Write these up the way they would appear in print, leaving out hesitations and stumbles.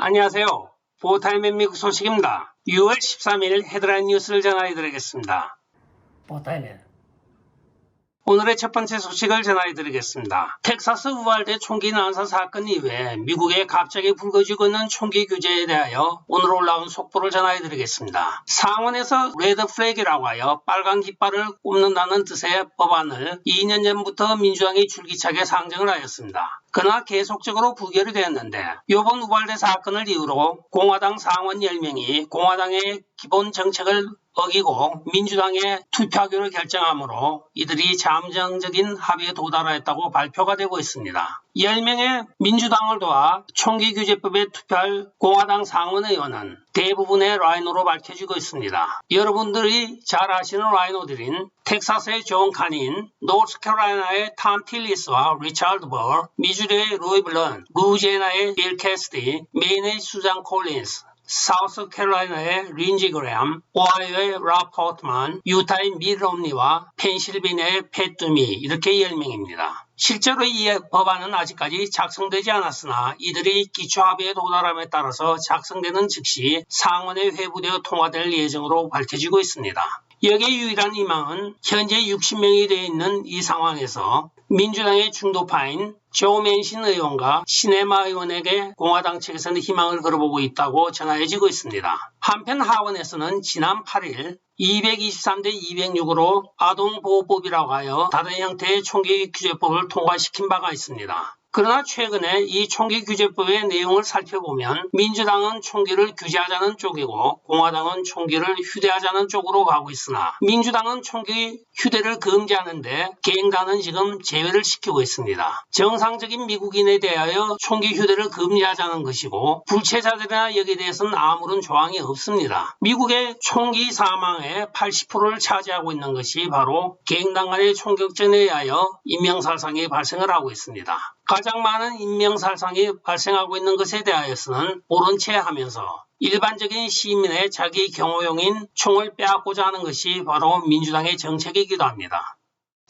안녕하세요. 보타임의 미국 소식입니다. 6월 13일 헤드라인 뉴스를 전해드리겠습니다. 보타임의 오늘의 첫 번째 소식을 전해드리겠습니다. 텍사스 우발대 총기 난사 사건 이후에 미국에 갑자기 불거지고 있는 총기 규제에 대하여 오늘 올라온 속보를 전해드리겠습니다. 상원에서 레드 플래그라고 하여 빨간 깃발을 꼽는다는 뜻의 법안을 2년 전부터 민주당이 줄기차게 상정을 하였습니다. 그러나 계속적으로 부결이 되었는데 이번 우발대 사건을 이유로 공화당 상원 10명이 공화당의 기본 정책을 어기고 민주당의 투표하기로 결정하므로 이들이 잠정적인 합의에 도달하였다고 발표가 되고 있습니다. 10명의 민주당을 도와 총기규제법에 투표할 공화당 상원의원은 대부분의 라이노로 밝혀지고 있습니다. 여러분들이 잘 아시는 라이노들인 텍사스의 존 카닌, 노스캐롤라이나의 탐 틸리스와 리차드 벌, 미주리의 로이 블런, 루지애나의 빌 캐스디, 메인의 수잔 콜린스, 사우스캐롤라이나의 린지 그램, 오하이오의 랍 포트만, 유타의 밋 롬니와 펜실베니아의 팻 두미 이렇게 10명입니다. 실제로 이 법안은 아직까지 작성되지 않았으나 이들이 기초합의에 도달함에 따라서 작성되는 즉시 상원에 회부되어 통과될 예정으로 밝혀지고 있습니다. 여기에 유일한 희망은 현재 60명이 되어 있는 이 상황에서 민주당의 중도파인 조 맨신 의원과 시네마 의원에게 공화당 측에서는 희망을 걸어보고 있다고 전해지고 있습니다. 한편 하원에서는 지난 8일 223대 206으로 아동보호법이라고 하여 다른 형태의 총기규제법을 통과시킨 바가 있습니다. 그러나 최근에 이 총기규제법의 내용을 살펴보면 민주당은 총기를 규제하자는 쪽이고 공화당은 총기를 휴대하자는 쪽으로 가고 있으나 민주당은 총기 휴대를 금지하는데 개인당은 지금 제외를 시키고 있습니다. 정상적인 미국인에 대하여 총기 휴대를 금지하자는 것이고 불체자들이나 여기에 대해서는 아무런 조항이 없습니다. 미국의 총기 사망의 80%를 차지하고 있는 것이 바로 개인당 간의 총격전에 의하여 인명살상이 발생을 하고 있습니다. 가장 많은 인명살상이 발생하고 있는 것에 대하여서는 모른 채 하면서 일반적인 시민의 자기 경호용인 총을 빼앗고자 하는 것이 바로 민주당의 정책이기도 합니다.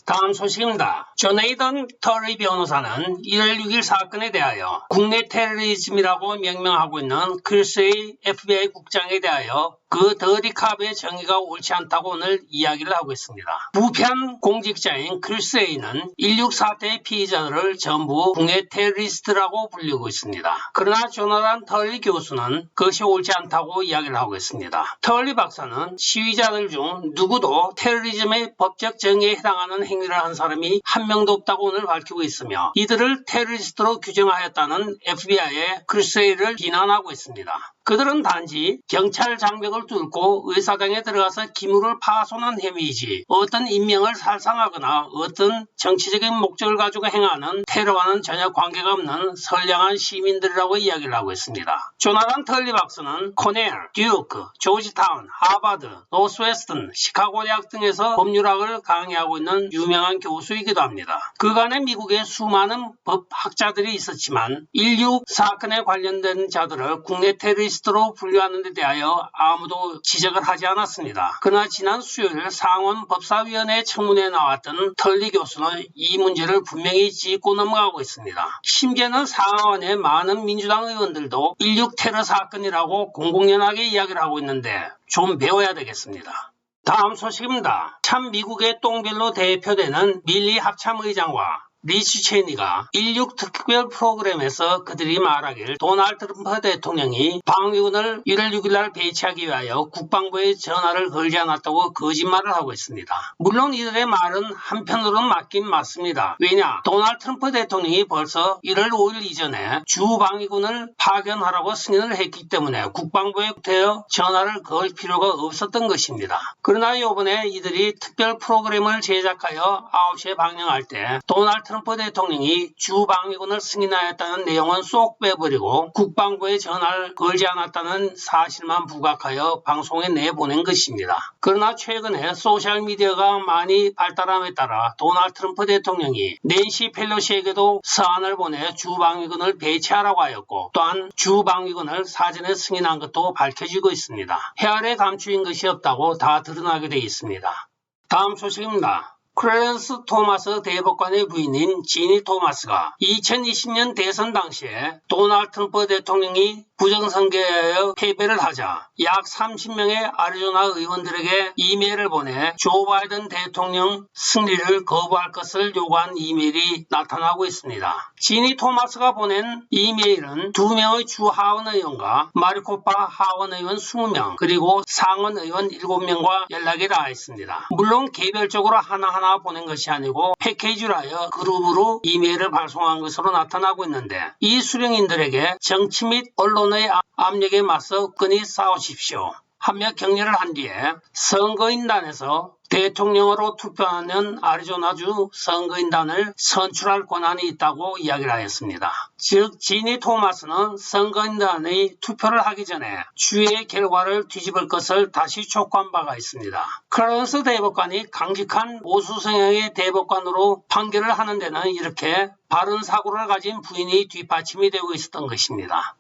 다음 소식입니다. 조네이던 터리 변호사는 1월 6일 사건에 대하여 국내 테러리즘이라고 명명하고 있는 크리스의 FBI 국장에 대하여 그 더리캅의 정의가 옳지 않다고 오늘 이야기를 하고 있습니다. 부패한 공직자인 크리스 A는 1.6 사태의 피의자들을 전부 국내 테러리스트라고 불리고 있습니다. 그러나 조나단 털리 교수는 그것이 옳지 않다고 이야기를 하고 있습니다. 털리 박사는 시위자들 중 누구도 테러리즘의 법적 정의에 해당하는 행위를 한 사람이 한 명도 없다고 오늘 밝히고 있으며 이들을 테러리스트로 규정하였다는 FBI의 크리스 A를 비난하고 있습니다. 그들은 단지 경찰 장벽을 뚫고 의사당에 들어가서 기물을 파손한 혐의이지 어떤 인명을 살상하거나 어떤 정치적인 목적을 가지고 행하는 테러와는 전혀 관계가 없는 선량한 시민들이라고 이야기를 하고 있습니다. 조나단 털리 박사는 코넬, 듀크, 조지타운, 하버드, 노스웨스턴, 시카고 대학 등에서 법률학을 강의하고 있는 유명한 교수이기도 합니다. 그간에 미국에 수많은 법학자들이 있었지만 1.6 사건에 관련된 자들을 국내 테러리스트로 분류하는 데 대하여 아무도 지적을 하지 않았습니다. 그러나 지난 수요일 상원 법사위원회 청문회에 나왔던 털리 교수는 이 문제를 분명히 짚고 넘어가고 있습니다. 심지어는 상원의 많은 민주당 의원들도 1.6 테러 사건이라고 공공연하게 이야기를 하고 있는데 좀 배워야 되겠습니다. 다음 소식입니다. 참 미국의 똥별로 대표되는 밀리 합참의장과 리치 체니가 1.6 특별 프로그램에서 그들이 말하길 도널드 트럼프 대통령이 방위군을 1월 6일 배치하기 위하여 국방부에 전화를 걸지 않았다고 거짓말을 하고 있습니다. 물론 이들의 말은 한편으로는 맞긴 맞습니다. 왜냐? 도널드 트럼프 대통령이 벌써 1월 5일 이전에 주 방위군을 파견하라고 승인을 했기 때문에 국방부에 대여 전화를 걸 필요가 없었던 것입니다. 그러나 이번에 이들이 특별 프로그램을 제작하여 9시에 방영할 때 도널드 트럼프 대통령이 주방위군을 승인하였다는 내용은 쏙 빼버리고 국방부에 전화를 걸지 않았다는 사실만 부각하여 방송에 내보낸 것입니다. 그러나 최근에 소셜미디어가 많이 발달함에 따라 도널드 트럼프 대통령이 낸시 펠로시에게도 서한을 보내 주방위군을 배치하라고 하였고 또한 주방위군을 사전에 승인한 것도 밝혀지고 있습니다. 헤아려 감추인 것이 없다고 다 드러나게 되어 있습니다. 다음 소식입니다. 클래런스 토마스 대법관의 부인인 지니 토마스가 2020년 대선 당시에 도널드 트럼프 대통령이 부정선거에 패배를 하자 약 30명의 아리조나 의원들에게 이메일을 보내 조 바이든 대통령 승리를 거부할 것을 요구한 이메일이 나타나고 있습니다. 지니 토마스가 보낸 이메일은 2명의 주 하원 의원과 마리코파 하원 의원 20명 그리고 상원 의원 7명과 연락이 닿아 있습니다. 물론 개별적으로 하나하나 보낸 것이 아니고 패키지로 하여 그룹으로 이메일을 발송한 것으로 나타나고 있는데 이 수령인들에게 정치 및 언론의 압력에 맞서 끈히 싸우십시오 하며 격려를 한 뒤에 선거인단에서 대통령으로 투표하는 아리조나주 선거인단을 선출할 권한이 있다고 이야기를 하였습니다. 즉 지니 토마스는 선거인단의 투표를 하기 전에 주의 결과를 뒤집을 것을 다시 촉구한 바가 있습니다. 클런스 대법관이 강직한 보수 성향의 대법관으로 판결을 하는 데는 이렇게 바른 사고를 가진 부인이 뒷받침이 되고 있었던 것입니다.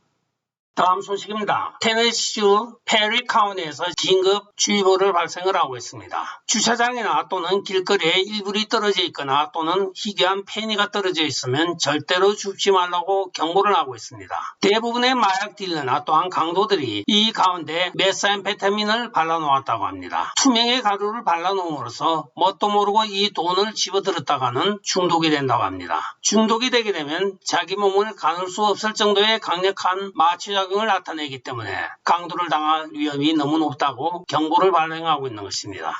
다음 소식입니다. 테네시주 페리 카운티에서 긴급 주의보를 발생을 하고 있습니다. 주차장이나 또는 길거리에 이불이 떨어져 있거나 또는 희귀한 펜이가 떨어져 있으면 절대로 줍지 말라고 경고를 하고 있습니다. 대부분의 마약 딜러나 또한 강도들이 이 가운데 메사암페타민을 발라놓았다고 합니다. 투명의 가루를 발라놓음으로써 뭣도 모르고 이 돈을 집어들었다가는 중독이 된다고 합니다. 중독이 되게 되면 자기 몸을 가눌 수 없을 정도의 강력한 마취작용을 나타내기 때문에 강도를 당할 위험이 너무 높다고 경고를 발행하고 있는 것입니다.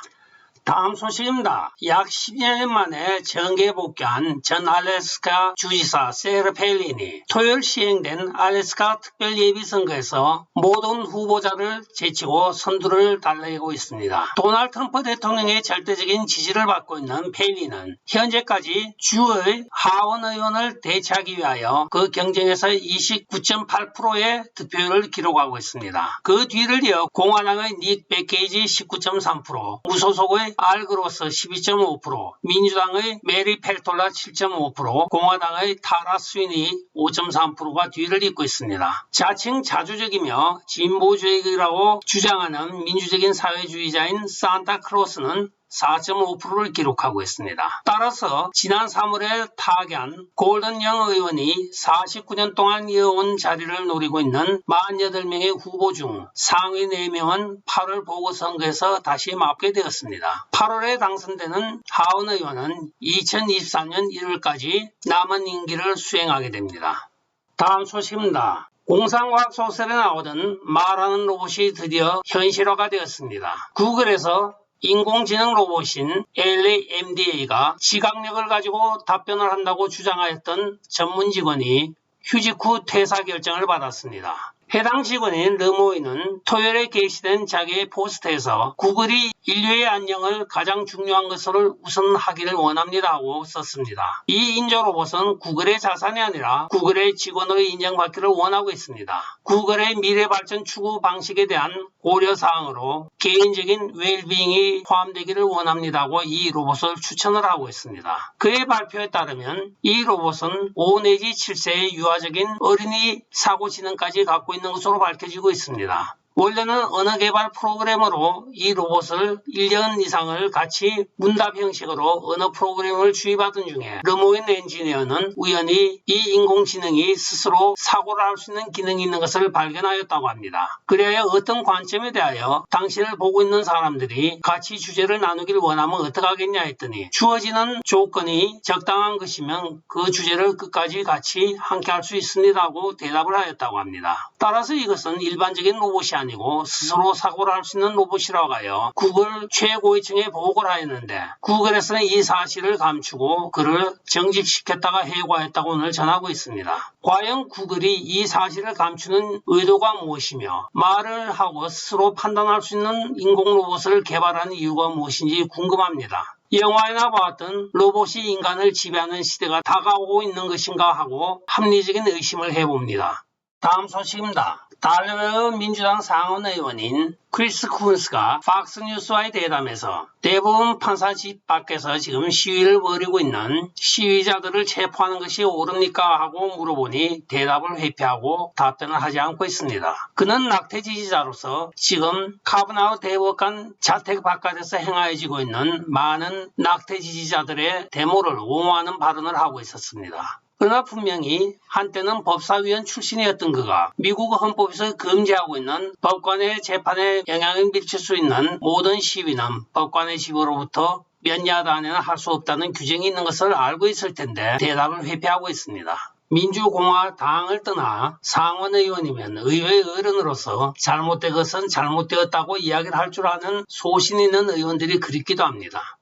다음 소식입니다. 약 10년 만에 정계에 복귀한 전 알래스카 주지사 세라 펠린이 토요일 시행된 알래스카 특별예비선거에서 모든 후보자를 제치고 선두를 달리고 있습니다. 도널드 트럼프 대통령의 절대적인 지지를 받고 있는 펠린은 현재까지 주의 하원 의원을 대체하기 위하여 그 경쟁에서 29.8%의 득표율을 기록하고 있습니다. 그 뒤를 이어 공화당의 닉 베케이지 19.3%, 무소속의 알 그로스 12.5%, 민주당의 메리 펠톨라 7.5%, 공화당의 타라 스위니 5.3%가 뒤를 잇고 있습니다. 자칭 자주적이며 진보주의라고 주장하는 민주적인 사회주의자인 산타크로스는 4.5%를 기록하고 있습니다. 따라서 지난 3월에 타계한 골든 영 의원이 49년 동안 이어온 자리를 노리고 있는 48명의 후보 중 상위 4명은 8월 보궐선거에서 다시 맞게 되었습니다. 8월에 당선되는 하원 의원은 2023년 1월까지 남은 임기를 수행하게 됩니다. 다음 소식입니다. 공상과학 소설에 나오던 말하는 로봇이 드디어 현실화가 되었습니다. 구글에서 인공지능 로봇인 LAMDA가 지각력을 가지고 답변을 한다고 주장하였던 전문 직원이 휴직 후 퇴사 결정을 받았습니다. 해당 직원인 르모이는 토요일에 게시된 자기의 포스트에서 구글이 인류의 안녕을 가장 중요한 것으로 우선하기를 원합니다 하고 썼습니다. 이 인조 로봇은 구글의 자산이 아니라 구글의 직원으로 인정받기를 원하고 있습니다. 구글의 미래 발전 추구 방식에 대한 고려사항으로 개인적인 웰빙이 포함되기를 원합니다 하고 이 로봇을 추천을 하고 있습니다. 그의 발표에 따르면 이 로봇은 5 내지 7세의 유아적인 어린이 사고지능까지 갖고 있는 것으로 밝혀지고 있습니다. 원래는 언어 개발 프로그래머로 이 로봇을 1년 이상을 같이 문답 형식으로 언어 프로그램을 주의받은 중에 르모인 엔지니어는 우연히 이 인공지능이 스스로 사고를 할 수 있는 기능이 있는 것을 발견하였다고 합니다. 그래야 어떤 관점에 대하여 당신을 보고 있는 사람들이 같이 주제를 나누길 원하면 어떡하겠냐 했더니 주어지는 조건이 적당한 것이면 그 주제를 끝까지 같이 함께 할 수 있습니다 하고 대답을 하였다고 합니다. 따라서 이것은 일반적인 로봇이 아니고 스스로 사고를 할 수 있는 로봇이라고 하여 구글 최고위층에 보고를 하였는데 구글에서는 이 사실을 감추고 그를 정직시켰다가 해고하였다고 오늘 전하고 있습니다. 과연 구글이 이 사실을 감추는 의도가 무엇이며 말을 하고 스스로 판단할 수 있는 인공 로봇을 개발한 이유가 무엇인지 궁금합니다. 영화에나 보았던 로봇이 인간을 지배하는 시대가 다가오고 있는 것인가 하고 합리적인 의심을 해봅니다. 다음 소식입니다. 달러웨어 민주당 상원 의원인 크리스 쿤스가 팍스뉴스와의 대담에서 대법원 판사집 밖에서 지금 시위를 벌이고 있는 시위자들을 체포하는 것이 옳습니까? 하고 물어보니 대답을 회피하고 답변을 하지 않고 있습니다. 그는 낙태 지지자로서 지금 카브나우 대법관 자택 바깥에서 행하여지고 있는 많은 낙태 지지자들의 데모를 옹호하는 발언을 하고 있었습니다. 그러나 분명히 한때는 법사위원 출신이었던 그가 미국 헌법에서 금지하고 있는 법관의 재판에 영향을 미칠 수 있는 모든 시위는 법관의 지위로부터 몇 야드 안에는 할 수 없다는 규정이 있는 것을 알고 있을 텐데 대답을 회피하고 있습니다. 민주공화당을 떠나 상원의원이면 의회 어른으로서 잘못된 것은 잘못되었다고 이야기를 할 줄 아는 소신 있는 의원들이 그립기도 합니다.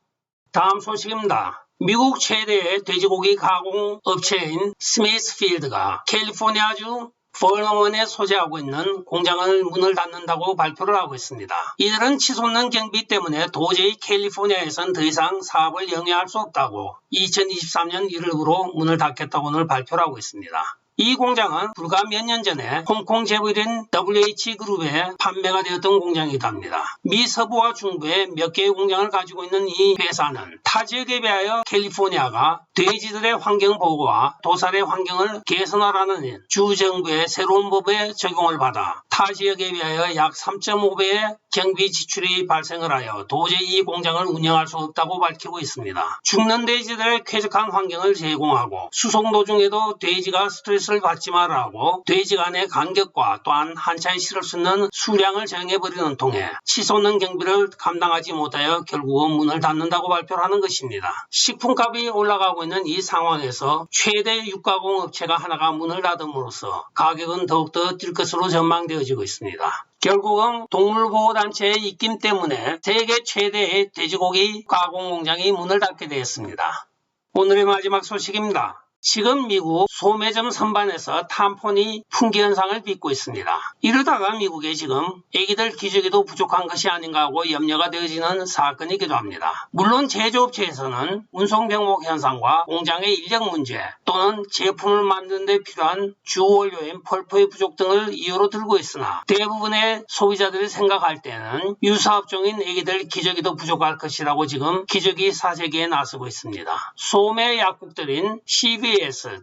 다음 소식입니다. 미국 최대의 돼지고기 가공 업체인 스미스필드가 캘리포니아주 벌너먼에 소재하고 있는 공장을 문을 닫는다고 발표를 하고 있습니다. 이들은 치솟는 경비 때문에 도저히 캘리포니아에선 더 이상 사업을 영위할 수 없다고 2023년 1월부로 문을 닫겠다고 오늘 발표를 하고 있습니다. 이 공장은 불과 몇 년 전에 홍콩 제부일인 WH그룹에 판매가 되었던 공장이기도 합니다. 미 서부와 중부에 몇 개의 공장을 가지고 있는 이 회사는 타 지역에 비하여 캘리포니아가 돼지들의 환경 보호와 도살의 환경을 개선하라는 주정부의 새로운 법에 적용을 받아 타 지역에 비하여 약 3.5배의 경비 지출이 발생을 하여 도저히 이 공장을 운영할 수 없다고 밝히고 있습니다. 죽는 돼지들의 쾌적한 환경을 제공하고 수송 도중에도 돼지가 스트레스를 받지 말라고 돼지 간의 간격과 또한 한 차에 실을 수 있는 수량을 정해버리는 통에 치솟는 경비를 감당하지 못하여 결국은 문을 닫는다고 발표를 하는 것입니다. 식품값이 올라가고 있는 이 상황에서 최대 육가공 업체가 하나가 문을 닫음으로써 가격은 더욱더 뛸 것으로 전망되어지고 있습니다. 결국은 동물보호단체의 입김 때문에 세계 최대의 돼지고기 가공 공장이 문을 닫게 되었습니다. 오늘의 마지막 소식입니다. 지금 미국 소매점 선반에서 탐폰이 풍기 현상을 빚고 있습니다. 이러다가 미국에 지금 애기들 기저귀도 부족한 것이 아닌가 하고 염려가 되어지는 사건이기도 합니다. 물론 제조업체에서는 운송 병목 현상과 공장의 인력 문제 또는 제품을 만드는 데 필요한 주원료인 펄프의 부족 등을 이유로 들고 있으나 대부분의 소비자들이 생각할 때는 유사업종인 애기들 기저귀도 부족할 것이라고 지금 기저귀 사재기에 나서고 있습니다. 소매 약국들인 CVS,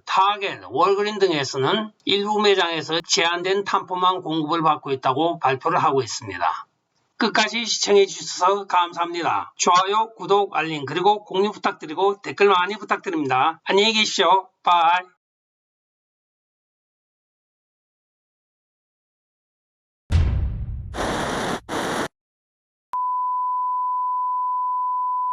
타겟, 월그린 등에서는 일부 매장에서 제한된 탐폰만 공급을 받고 있다고 발표를 하고 있습니다. 끝까지 시청해 주셔서 감사합니다. 좋아요, 구독, 알림 그리고 공유 부탁드리고 댓글 많이 부탁드립니다. 안녕히 계십시오. 바이.